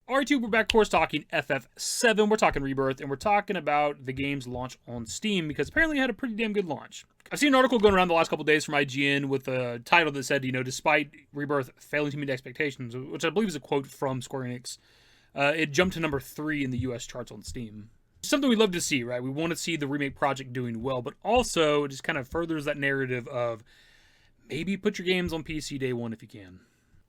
Alright, we're back, of course, talking FF7, we're talking Rebirth, and we're talking about the game's launch on Steam, because apparently it had a pretty damn good launch. I've seen an article going around the last couple days from IGN with a title that said, despite Rebirth failing to meet expectations, which I believe is a quote from Square Enix, it jumped to number 3 in the US charts on Steam. Something we love to see, right? We want to see the remake project doing well, but also it just kind of furthers that narrative of maybe put your games on PC day one if you can.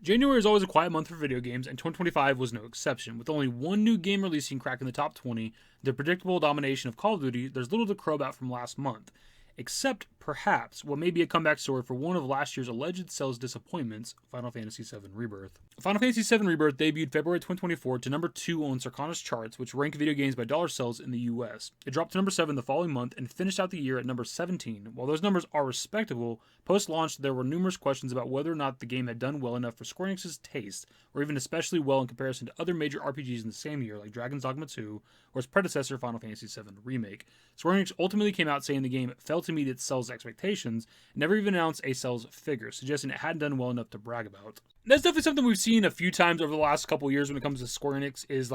January is always a quiet month for video games, and 2025 was no exception. With only one new game releasing cracking the top 20, the predictable domination of Call of Duty, there's little to crow about from last month. Except, perhaps, what may be a comeback story for one of last year's alleged sales disappointments, Final Fantasy VII Rebirth. Final Fantasy VII Rebirth debuted February 2024 to number 2 on Circana's charts, which rank video games by dollar sales in the US. It dropped to number 7 the following month and finished out the year at number 17. While those numbers are respectable, post-launch there were numerous questions about whether or not the game had done well enough for Square Enix's taste, or even especially well in comparison to other major RPGs in the same year like Dragon's Dogma 2 or its predecessor Final Fantasy VII Remake. Square Enix ultimately came out saying the game failed to meet its sales expectations and never even announced a sales figure, suggesting it hadn't done well enough to brag about. That's definitely something we've seen a few times over the last couple of years when it comes to Square Enix, is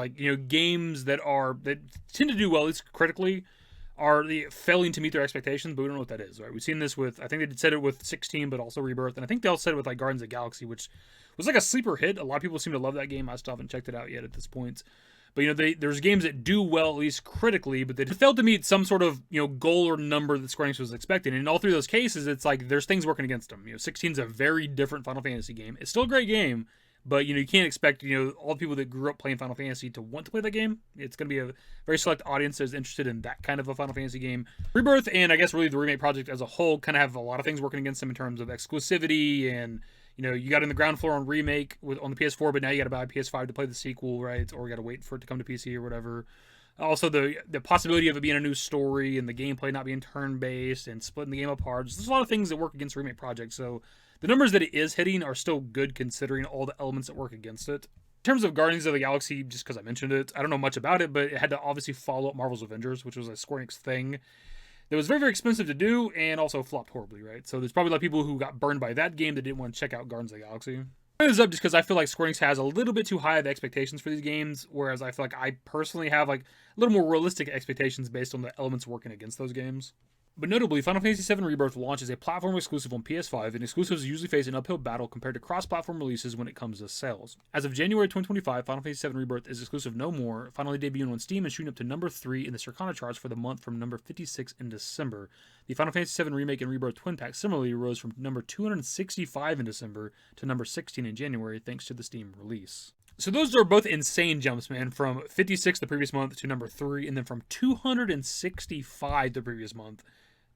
games that tend to do well, at least critically, are failing to meet their expectations, but we don't know what that is, right? We've seen this with, I think they said it with 16, but also Rebirth, and I think they also said it with Guardians of the Galaxy, which was like a sleeper hit. A lot of people seem to love that game. I still haven't checked it out yet at this point. But, there's games that do well, at least critically, but they failed to meet some sort of, goal or number that Square Enix was expecting. And in all three of those cases, it's like there's things working against them. 16 is a very different Final Fantasy game. It's still a great game, but, you can't expect, all the people that grew up playing Final Fantasy to want to play that game. It's going to be a very select audience that's interested in that kind of a Final Fantasy game. Rebirth and I guess really the remake project as a whole kind of have a lot of things working against them in terms of exclusivity and, you got in the ground floor on Remake on the PS4, but now you got to buy a PS5 to play the sequel, right? Or you got to wait for it to come to PC or whatever. Also, the possibility of it being a new story and the gameplay not being turn-based and splitting the game apart. There's a lot of things that work against Remake projects, so the numbers that it is hitting are still good considering all the elements that work against it. In terms of Guardians of the Galaxy, just because I mentioned it, I don't know much about it, but it had to obviously follow up Marvel's Avengers, which was a Square Enix thing that was very, very expensive to do and also flopped horribly, right? So there's probably a lot of people who got burned by that game that didn't want to check out Guardians of the Galaxy. I bring this up just because I feel like Square Enix has a little bit too high of expectations for these games, whereas I feel like I personally have a little more realistic expectations based on the elements working against those games. But notably, Final Fantasy VII Rebirth launches a platform exclusive on PS5, and exclusives usually face an uphill battle compared to cross-platform releases when it comes to sales. As of January 2025, Final Fantasy VII Rebirth is exclusive no more, finally debuting on Steam and shooting up to number 3 in the Circana charts for the month from number 56 in December. The Final Fantasy VII Remake and Rebirth Twin Pack similarly rose from number 265 in December to number 16 in January thanks to the Steam release. So those are both insane jumps, man, from 56 the previous month to number 3, and then from 265 the previous month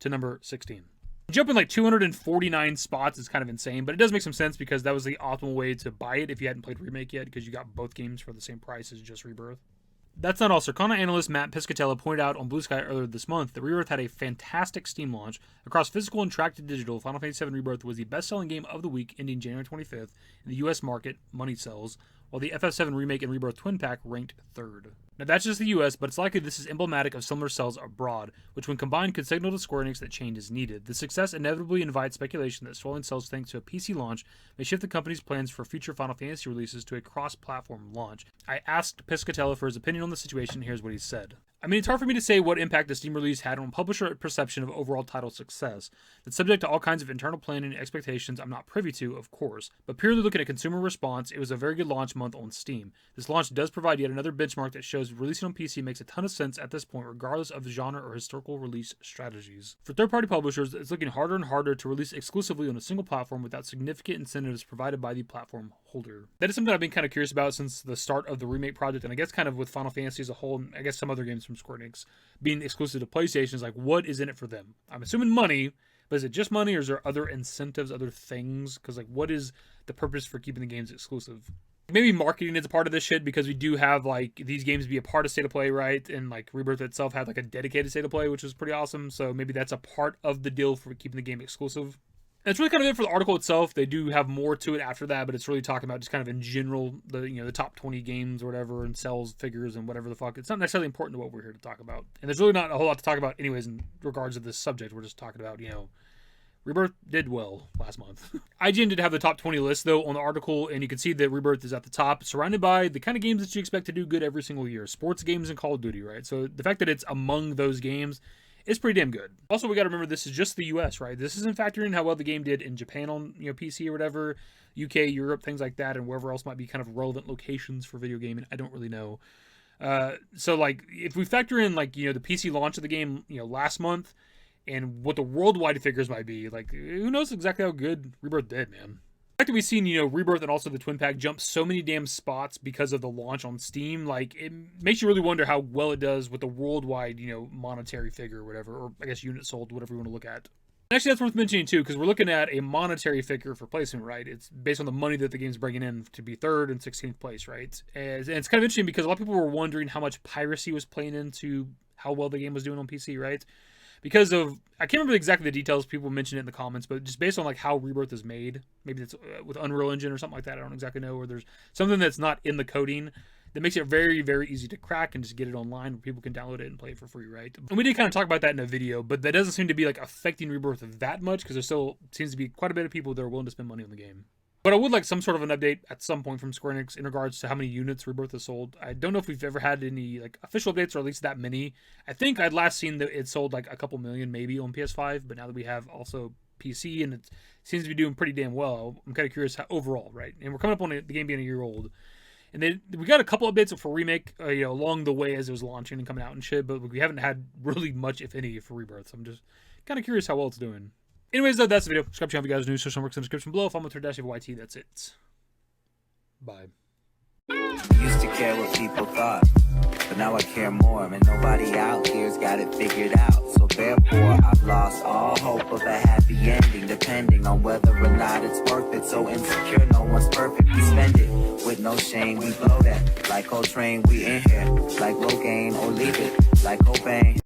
to number 16. Jumping 249 spots is kind of insane, but it does make some sense because that was the optimal way to buy it if you hadn't played Remake yet, because you got both games for the same price as just Rebirth. That's not all. Circana analyst Matt Piscatella pointed out on Blue Sky earlier this month that Rebirth had a fantastic Steam launch. Across physical and tracked digital, Final Fantasy VII Rebirth was the best-selling game of the week ending January 25th in the US market, money sells, while the FF7 Remake and Rebirth Twin Pack ranked 3rd. Now that's just the US, but it's likely this is emblematic of similar sales abroad, which when combined could signal to Square Enix that change is needed. The success inevitably invites speculation that swelling sales thanks to a PC launch may shift the company's plans for future Final Fantasy releases to a cross-platform launch. I asked Piscatella for his opinion on the situation, here's what he said. I mean, it's hard for me to say what impact the Steam release had on publisher perception of overall title success. That's subject to all kinds of internal planning and expectations I'm not privy to, of course, but purely looking at consumer response, it was a very good launch month on Steam. This launch does provide yet another benchmark that shows releasing on PC makes a ton of sense at this point, regardless of genre or historical release strategies. For third-party publishers, it's looking harder and harder to release exclusively on a single platform without significant incentives provided by the platform holder. That is something I've been kind of curious about since the start of the Remake project, and I guess kind of with Final Fantasy as a whole, and I guess some other games from Square Enix being exclusive to PlayStation is what is in it for them? I'm assuming money, but is it just money, or is there other incentives, other things? Because what is the purpose for keeping the games exclusive? Maybe marketing is a part of this shit, because we do have these games be a part of State of Play, right? And Rebirth itself had a dedicated State of Play, which was pretty awesome. So maybe that's a part of the deal for keeping the game exclusive. That's really kind of it for the article itself. They do have more to it after that, but it's really talking about just kind of in general the top 20 games or whatever, and sales figures and whatever the fuck. It's not necessarily important to what we're here to talk about, and there's really not a whole lot to talk about anyways in regards to this subject. We're just talking about Rebirth did well last month. IGN did have the top 20 list, though, on the article, and you can see that Rebirth is at the top, surrounded by the kind of games that you expect to do good every single year. Sports games and Call of Duty, right? So the fact that it's among those games is pretty damn good. Also, we got to remember this is just the US, right? This isn't factoring in how well the game did in Japan on PC or whatever, UK, Europe, things like that, and wherever else might be kind of relevant locations for video gaming. I don't really know. So, like, if we factor in, like, the PC launch of the game, last month, and what the worldwide figures might be, like, who knows exactly how good Rebirth did, man. The fact that we've seen, Rebirth and also the Twin Pack jump so many damn spots because of the launch on Steam, like, it makes you really wonder how well it does with the worldwide, monetary figure or whatever, or I guess units sold, whatever you want to look at. Actually, that's worth mentioning, too, because we're looking at a monetary figure for placement, right? It's based on the money that the game's bringing in to be 3rd and 16th place, right? And it's kind of interesting because a lot of people were wondering how much piracy was playing into how well the game was doing on PC, right? Because of, I can't remember exactly the details, people mentioned it in the comments, but just based on like how Rebirth is made, maybe it's with Unreal Engine or something like that, I don't exactly know, or there's something that's not in the coding that makes it very, very easy to crack and just get it online where people can download it and play it for free, right? And we did kind of talk about that in a video, but that doesn't seem to be like affecting Rebirth that much because there still seems to be quite a bit of people that are willing to spend money on the game. But I would like some sort of an update at some point from Square Enix in regards to how many units Rebirth has sold. I don't know if we've ever had any like official updates or at least that many. I think I'd last seen that it sold like a couple million maybe on PS5, but now that we have also PC and it seems to be doing pretty damn well, I'm kind of curious how overall, right? And we're coming up on the game being a year old. And then we got a couple updates for Remake, along the way as it was launching and coming out and shit, but we haven't had really much, if any, for Rebirth. So I'm just kind of curious how well it's doing. Anyways, though, that's the video. Subscribe to channel if you guys are new. Social works in the description below. Follow me on Twitter, YT. That's it. Bye. Used to care what people thought, but now I care more, and nobody out here's got it figured out. So therefore, I've lost all hope of a happy ending, depending on whether or not it's worth it. So insecure, no one's perfect. We spend it with no shame. We blow that like Coltrane. We in here like Low Gain or leave it like Cobain.